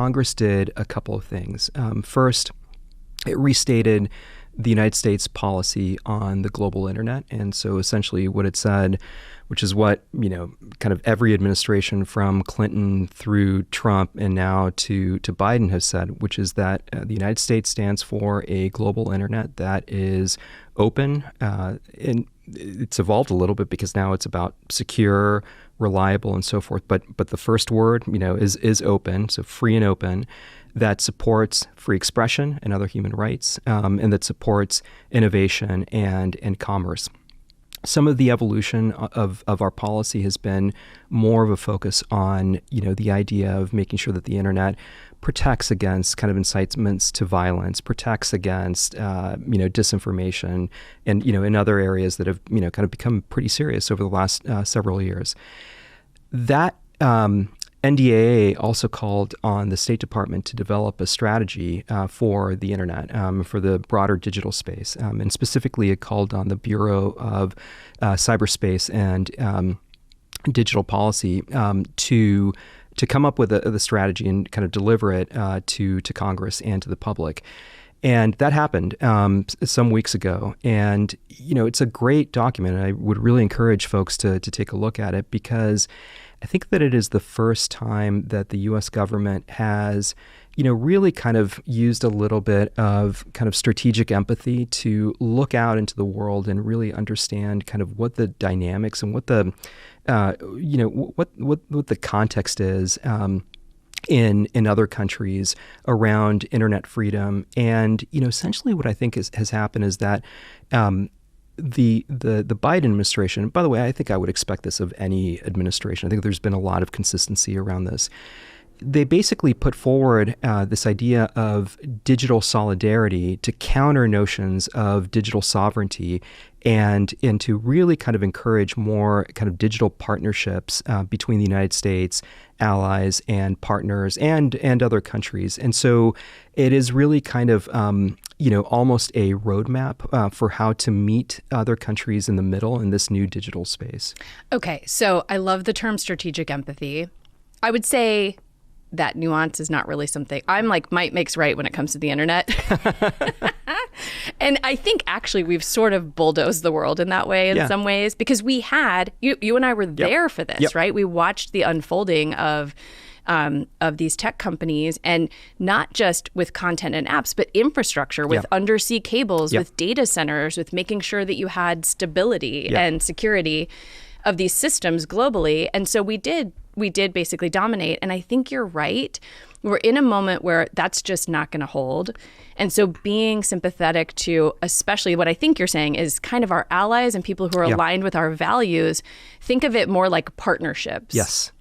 Congress did a couple of things. First, it restated the United States policy on the global internet. And so essentially what it said, which is what, kind of every administration from Clinton through Trump and now to Biden has said, which is that the United States stands for a global internet that is open. And it's evolved a little bit because now it's about secure, reliable, and so forth. But the first word, is open, so free and open, that supports free expression and other human rights, and that supports innovation and commerce. Some of the evolution of our policy has been more of a focus on, the idea of making sure that the internet protects against kind of incitements to violence, protects against, disinformation, and, in other areas that have, kind of become pretty serious over the last several years. That NDAA also called on the State Department to develop a strategy for the internet, for the broader digital space. And specifically, it called on the Bureau of Cyberspace and Digital Policy to come up with the strategy and kind of deliver it to Congress and to the public. And that happened some weeks ago. And, it's a great document. And I would really encourage folks to take a look at it, because I think that it is the first time that the U.S. government has, really kind of used a little bit of kind of strategic empathy to look out into the world and really understand kind of what the dynamics and what the, what the context is in other countries around internet freedom. And, essentially what I think has happened is that the Biden administration, by the way, I think I would expect this of any administration. I think there's been a lot of consistency around this. They basically put forward this idea of digital solidarity to counter notions of digital sovereignty and to really kind of encourage more kind of digital partnerships between the United States, allies, and partners and other countries. And so it is really kind of almost a roadmap for how to meet other countries in the middle in this new digital space. Okay, so I love the term strategic empathy. I would say that nuance is not really something. I'm like might makes right when it comes to the internet. And I think actually we've sort of bulldozed the world in that way in some ways, because we had, you and I were there for this, right? We watched the unfolding of these tech companies, and not just with content and apps, but infrastructure with undersea cables, with data centers, with making sure that you had stability and security of these systems globally. And so we did basically dominate. And I think you're right. We're in a moment where that's just not going to hold. And so being sympathetic to, especially what I think you're saying is kind of our allies and people who are aligned with our values, think of it more like partnerships. Yes.